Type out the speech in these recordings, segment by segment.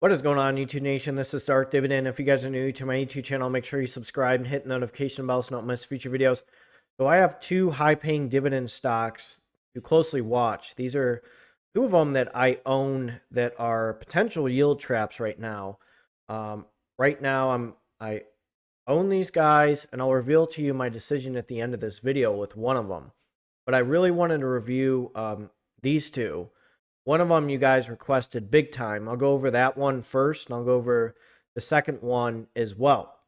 What is going on, YouTube Nation? This is Dark Dividend. If you guys are new to my YouTube channel, make sure you subscribe and hit the notification bell so you don't miss future videos. So I have two high-paying dividend stocks to closely watch. These are two of them that I own that are potential yield traps right now. I own these guys, and I'll reveal to you my decision at the end of this video with one of them. But I really wanted to review these two. One of them you guys requested big time. I'll go over that one first, and I'll go over the second one as well.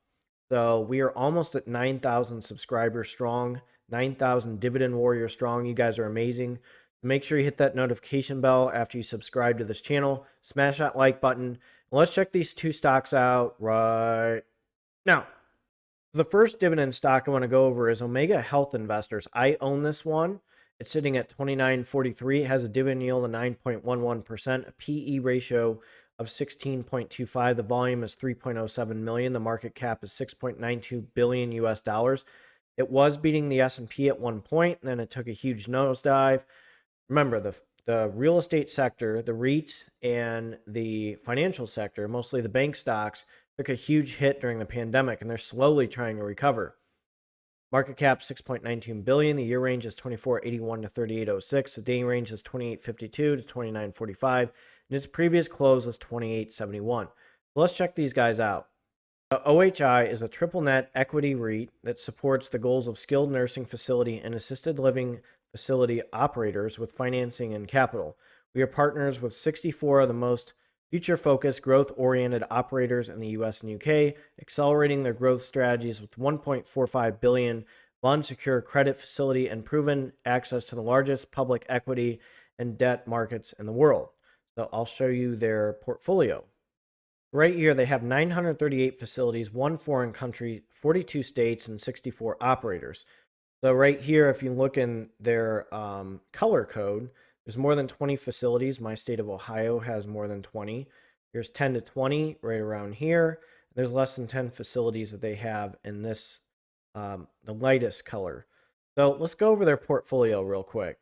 So we are almost at 9,000 subscribers strong, 9,000 Dividend Warrior strong. You guys are amazing. Make sure you hit that notification bell after you subscribe to this channel. Smash that like button. And let's check these two stocks out right now. The first dividend stock I want to go over is Omega Health Investors. I own this one. It's sitting at $29.43. It has a dividend yield of 9.11%, a PE ratio of 16.25. The volume is 3.07 million. The market cap is 6.92 billion US dollars. It was beating the S&P at one point, and then it took a huge nosedive. Remember, the real estate sector, the REITs, and the financial sector, mostly the bank stocks, took a huge hit during the pandemic, and they're slowly trying to recover. Market cap 6.19 billion. The year range is 2481 to 3806. The day range is 2852 to 2945. And its previous close was 2871. So let's check these guys out. OHI is a triple net equity REIT that supports the goals of skilled nursing facility and assisted living facility operators with financing and capital. We are partners with 64 of the most future-focused, growth-oriented operators in the U.S. and U.K., accelerating their growth strategies with $1.45 billion unsecured credit facility and proven access to the largest public equity and debt markets in the world. So I'll show you their portfolio. Right here, they have 938 facilities, one foreign country, 42 states, and 64 operators. So right here, if you look in their color code, there's more than 20 facilities. My state of Ohio has more than 20. There's 10 to 20 right around here. There's less than 10 facilities that they have in this, the lightest color. So let's go over their portfolio real quick.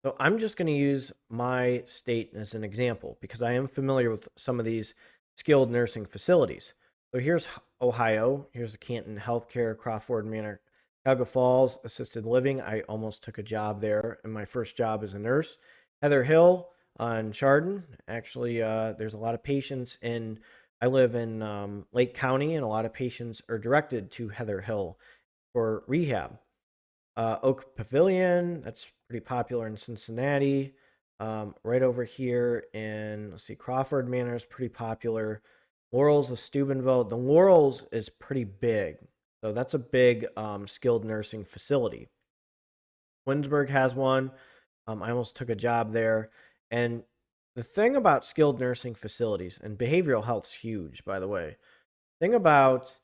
So I'm just going to use my state as an example because I am familiar with some of these skilled nursing facilities. So here's Ohio. Here's the Canton Healthcare, Crawford Manor, Cuyahoga Falls Assisted Living. I almost took a job there in my first job as a nurse. Heather Hill on Chardon. Actually, there's a lot of patients I live in Lake County, and a lot of patients are directed to Heather Hill for rehab. Oak Pavilion, that's pretty popular in Cincinnati. Right over here in, let's see, Crawford Manor is pretty popular. Laurel's of Steubenville. The Laurel's is pretty big. So that's a big skilled nursing facility. Twinsburg has one. I almost took a job there. And the thing about skilled nursing facilities, and behavioral health is huge, by the way. The thing about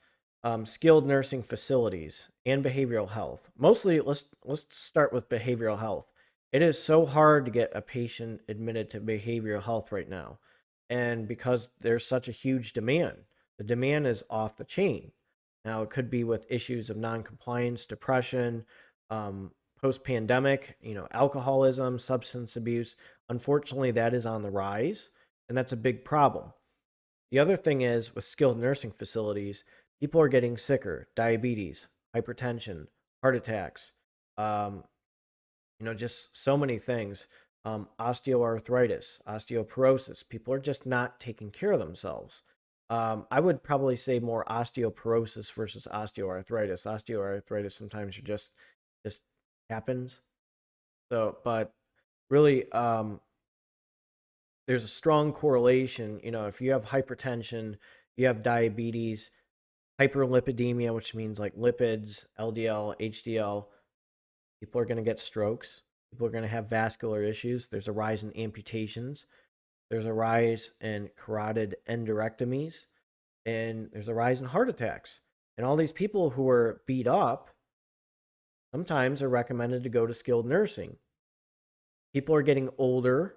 skilled nursing facilities and behavioral health, mostly let's start with behavioral health. It is so hard to get a patient admitted to behavioral health right now. And because there's such a huge demand, the demand is off the chain. Now, it could be with issues of noncompliance, depression, post-pandemic, alcoholism, substance abuse. Unfortunately, that is on the rise, and that's a big problem. The other thing is with skilled nursing facilities, people are getting sicker, diabetes, hypertension, heart attacks, just so many things. Osteoarthritis, osteoporosis. People are just not taking care of themselves. I would probably say more osteoporosis versus osteoarthritis. Osteoarthritis sometimes just happens. So, but really, there's a strong correlation. If you have hypertension, you have diabetes, hyperlipidemia, which means like lipids, LDL, HDL, people are going to get strokes. People are going to have vascular issues. There's a rise in amputations. There's a rise in carotid endarterectomies, and there's a rise in heart attacks. And all these people who are beat up sometimes are recommended to go to skilled nursing. People are getting older,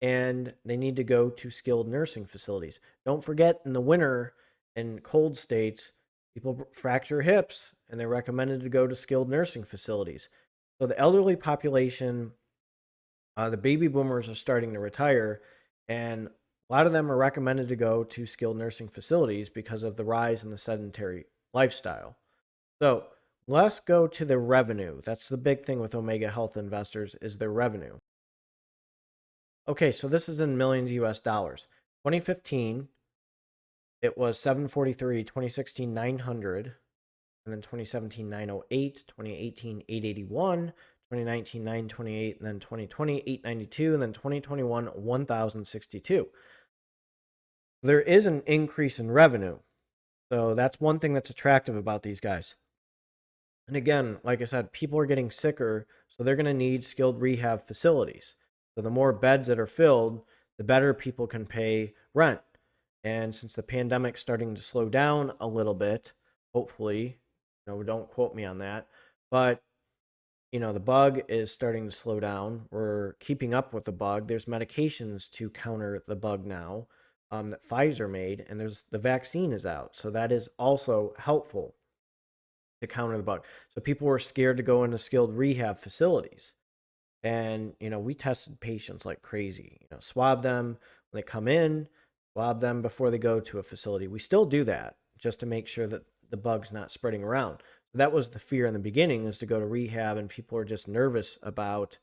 and they need to go to skilled nursing facilities. Don't forget, in the winter in cold states, people fracture hips, and they're recommended to go to skilled nursing facilities. So the elderly population, the baby boomers are starting to retire, and A lot of them are recommended to go to skilled nursing facilities because of the rise in the sedentary lifestyle. So let's go to the revenue. That's the big thing with Omega Health investors is their revenue. Okay, so this is in millions US dollars. 2015, it was 743, 2016, 900, and then 2017, 908, 2018, 881, 2019, 928, and then 2020, 892, and then 2021, 1062. There is an increase in revenue. So that's one thing that's attractive about these guys. And again, like I said, people are getting sicker, so they're going to need skilled rehab facilities. So the more beds that are filled, the better people can pay rent. And since the pandemic's starting to slow down a little bit, hopefully, don't quote me on that, but the bug is starting to slow down. We're keeping up with the bug. There's medications to counter the bug now that Pfizer made, and the vaccine is out. So that is also helpful to counter the bug. So people were scared to go into skilled rehab facilities. And, we tested patients like crazy, swab them when they come in, swab them before they go to a facility. We still do that just to make sure that the bug's not spreading around. That was the fear in the beginning, is to go to rehab, and people are just nervous about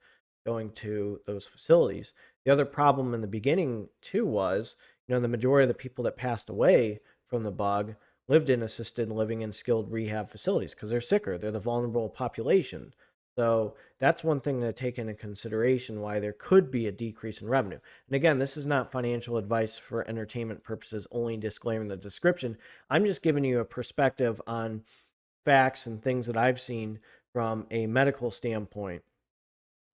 going to those facilities. The other problem in the beginning too was, the majority of the people that passed away from the bug lived in assisted living and skilled rehab facilities because they're sicker. They're the vulnerable population. So that's one thing to take into consideration, why there could be a decrease in revenue. And again, this is not financial advice for entertainment purposes, only disclaimer in the description. I'm just giving you a perspective on facts and things that I've seen from a medical standpoint.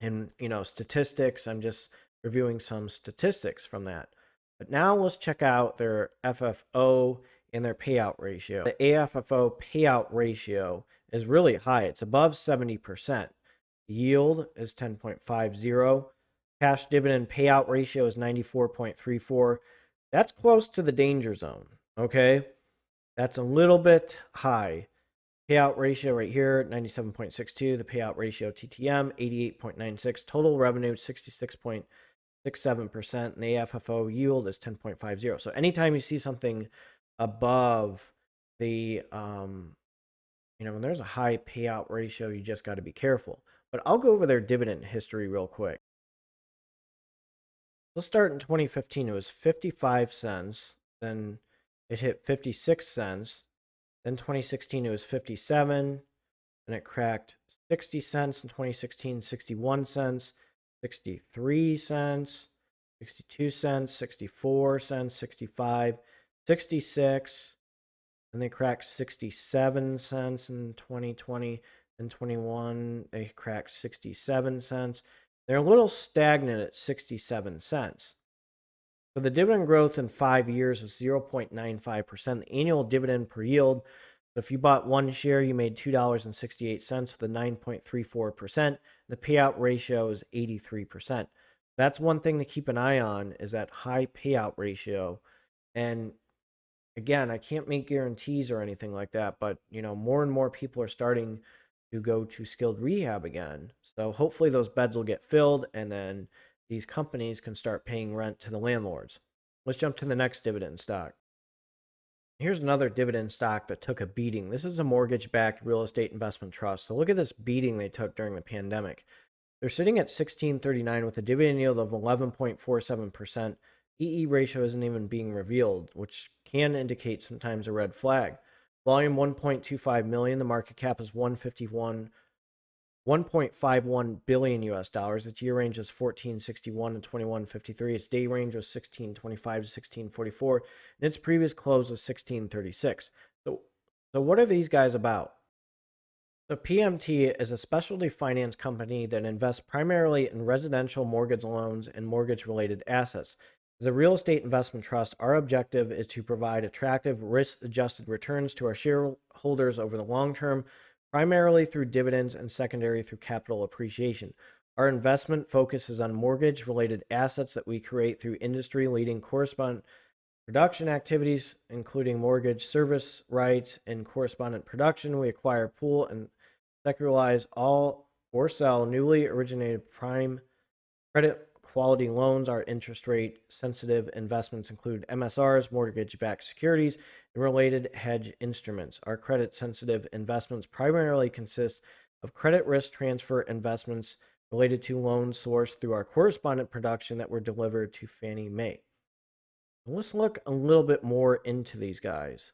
And, statistics, I'm just reviewing some statistics from that. But now let's check out their FFO and their payout ratio. The AFFO payout ratio is really high. It's above 70%. Yield is 10.50. Cash dividend payout ratio is 94.34. That's close to the danger zone, okay? That's a little bit high. Payout ratio right here, 97.62. The payout ratio TTM, 88.96. Total revenue, 66.67%. And the AFFO yield is 10.50. So anytime you see something above the, when there's a high payout ratio, you just got to be careful. But I'll go over their dividend history real quick. Let's start in 2015. It was 55 cents. Then it hit 56 cents. Then 2016, it was 57. And it cracked 60 cents in 2016, 61 cents, 63 cents, 62 cents, 64 cents, 65, 66. And they cracked 67 cents in 2020 and 21. They cracked 67 cents. They're a little stagnant at 67 cents. So the dividend growth in 5 years is 0.95%. The annual dividend per yield. So if you bought one share, you made $2.68 with a 9.34%. The payout ratio is 83%. That's one thing to keep an eye on, is that high payout ratio. And again, I can't make guarantees or anything like that, but more and more people are starting to go to skilled rehab again. So hopefully those beds will get filled, and then these companies can start paying rent to the landlords. Let's jump to the next dividend stock. Here's another dividend stock that took a beating. This is a mortgage-backed real estate investment trust. So look at this beating they took during the pandemic. They're sitting at 1639 with a dividend yield of 11.47%. EE ratio isn't even being revealed, which can indicate sometimes a red flag. Volume 1.25 million. The market cap is 1.51 billion US dollars. Its year range is 1461 to 2153. Its day range was 1625 to 1644, and its previous close was 1636. So what are these guys about? So PMT is a specialty finance company that invests primarily in residential mortgage loans and mortgage-related assets. As a real estate investment trust, our objective is to provide attractive risk-adjusted returns to our shareholders over the long term, primarily through dividends and secondary through capital appreciation. Our investment focuses on mortgage-related assets that we create through industry-leading correspondent production activities, including mortgage service rights and correspondent production. We acquire, pool, and securitize all or sell newly originated prime credit quality loans. Our interest rate sensitive investments include MSRs, mortgage-backed securities, and related hedge instruments. Our credit sensitive investments primarily consist of credit risk transfer investments related to loans sourced through our correspondent production that were delivered to Fannie Mae. Let's look a little bit more into these guys.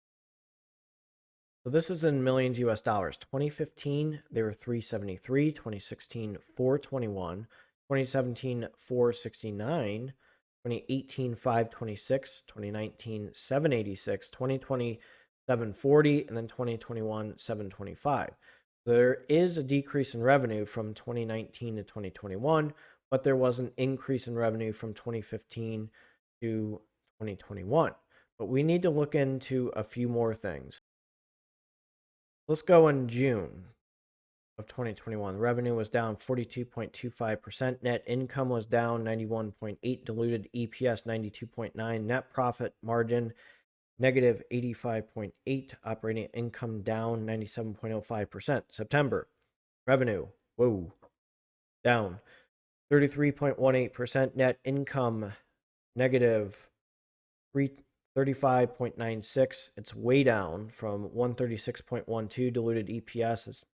So this is in millions US dollars. 2015, they were 373, 2016, 421, 2017, 469, 2018, 526, 2019, 786, 2020, 740, and then 2021, 725. There is a decrease in revenue from 2019 to 2021, but there was an increase in revenue from 2015 to 2021. But we need to look into a few more things. Let's go in June of 2021. Revenue was down 42.25%. Net income was down 91.8. Diluted EPS 92.9. Net profit margin negative 85.8. Operating income down 97.05%. September revenue, down 33.18%. Net income negative 35.96. It's way down from 136.12. Diluted EPS is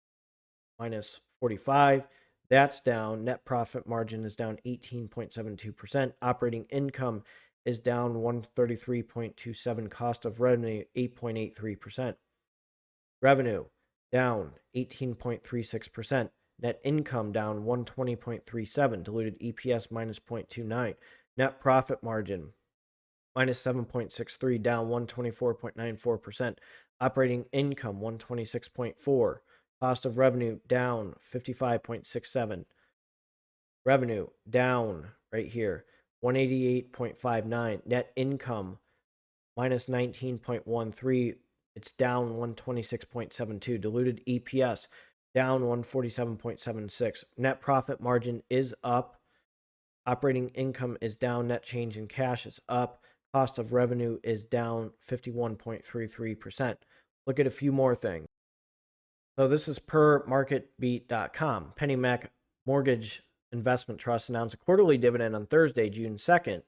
minus 45. That's down. Net profit margin is down 18.72%. Operating income is down 133.27. Cost of revenue 8.83%. Revenue down 18.36%. Net income down 120.37. Diluted EPS minus 0.29. Net profit margin minus 7.63, down 124.94%. Operating income 126.4. Cost of revenue down 55.67. Revenue down right here 188.59. Net income minus 19.13. It's down 126.72. Diluted EPS down 147.76. Net profit margin is up. Operating income is down. Net change in cash is up. Cost of revenue is down 51.33%. Look at a few more things. So this is per marketbeat.com. PennyMac Mortgage Investment Trust announced a quarterly dividend on Thursday, June 2nd.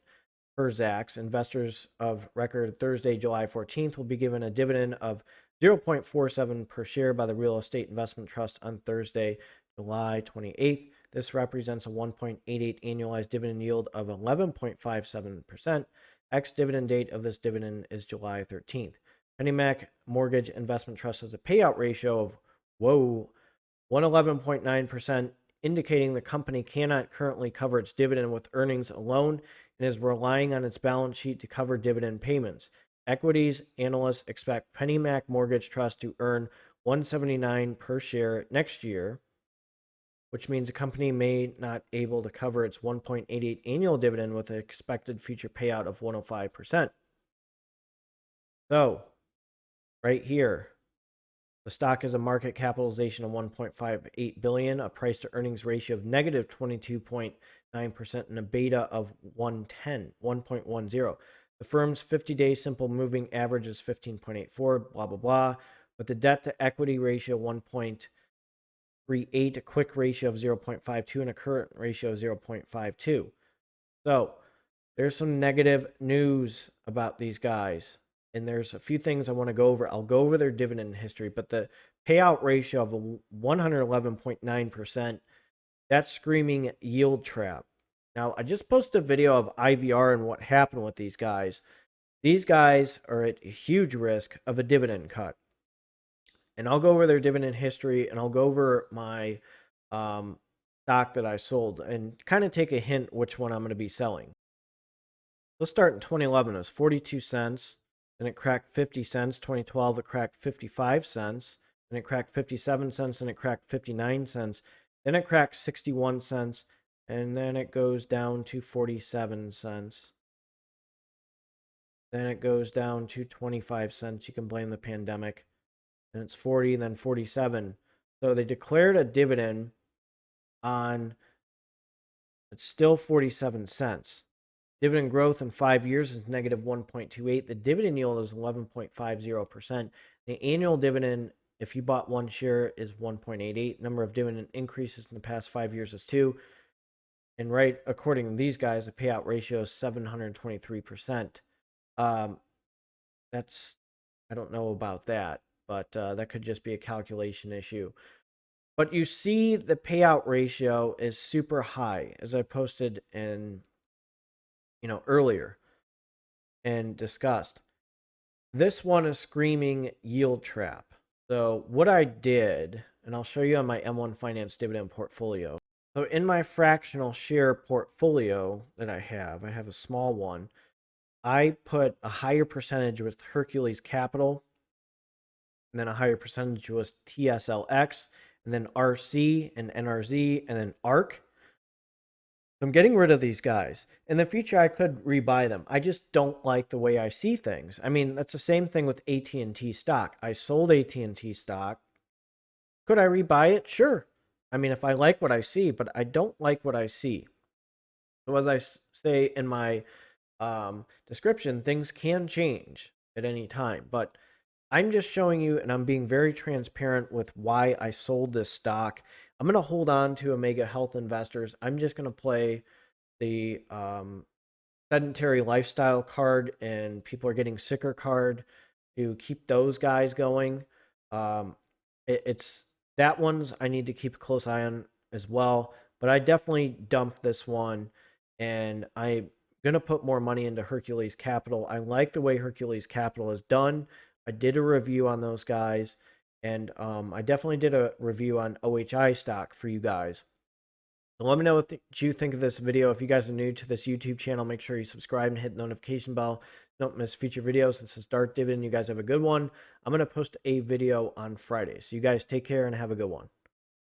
Per Zacks, investors of record Thursday, July 14th will be given a dividend of 0.47 per share by the Real Estate Investment Trust on Thursday, July 28th. This represents a 1.88 annualized dividend yield of 11.57%. Ex-dividend date of this dividend is July 13th. PennyMac Mortgage Investment Trust has a payout ratio of 111.9%, indicating the company cannot currently cover its dividend with earnings alone and is relying on its balance sheet to cover dividend payments. Equities analysts expect PennyMac Mortgage Trust to earn $179 per share next year, which means the company may not able to cover its 1.88 annual dividend with an expected future payout of 105%. So, right here, the stock has a market capitalization of $1.58 billion, a price to earnings ratio of negative 22.9%, and a beta of 1.10. The firm's 50-day simple moving average is 15.84, blah, blah, blah. But the debt to equity ratio 1.38, a quick ratio of 0.52, and a current ratio of 0.52. So there's some negative news about these guys. And there's a few things I want to go over. I'll go over their dividend history, but the payout ratio of 111.9%, that's screaming yield trap. Now, I just posted a video of IVR and what happened with these guys. These guys are at a huge risk of a dividend cut. And I'll go over their dividend history, and I'll go over my stock that I sold and kind of take a hint which one I'm going to be selling. Let's start in 2011. It was 42 cents. Then it cracked 50 cents. 2012, it cracked 55 cents. Then it cracked 57 cents. And it cracked 59 cents. Then it cracked 61 cents. And then it goes down to 47 cents. Then it goes down to 25 cents. You can blame the pandemic. And it's 40 and then 47. So they declared a dividend on, it's still 47 cents. Dividend growth in 5 years is negative 1.28. The dividend yield is 11.50%. The annual dividend, if you bought one share, is 1.88. Number of dividend increases in the past 5 years is 2. And right, according to these guys, the payout ratio is 723%. That's, I don't know about that, but that could just be a calculation issue. But you see the payout ratio is super high, as I posted in, earlier and discussed. This one is screaming yield trap. So what I did, and I'll show you on my M1 Finance dividend portfolio. So in my fractional share portfolio that I have a small one. I put a higher percentage with Hercules Capital, and then a higher percentage was TSLX, and then RC and NRZ, and then ARC. I'm getting rid of these guys. In the future, I could rebuy them. I just don't like the way I see things. I mean, that's the same thing with AT&T stock. I sold AT&T stock. Could I rebuy it? Sure. I mean, if I like what I see, but I don't like what I see. So as I say in my description, things can change at any time. But I'm just showing you, and I'm being very transparent with why I sold this stock. I'm going to hold on to Omega Health Investors. I'm just going to play the sedentary lifestyle card and people are getting sicker card to keep those guys going. It's that one's I need to keep a close eye on as well. But I definitely dumped this one, and I'm gonna put more money into Hercules Capital. I like the way Hercules Capital is done. I did a review on those guys, and I definitely did a review on OHI stock for you guys. So let me know what you think of this video. If you guys are new to this YouTube channel, make sure you subscribe and hit the notification bell. Don't miss future videos. This is Dark Dividend. You guys have a good one. I'm going to post a video on Friday. So you guys take care and have a good one.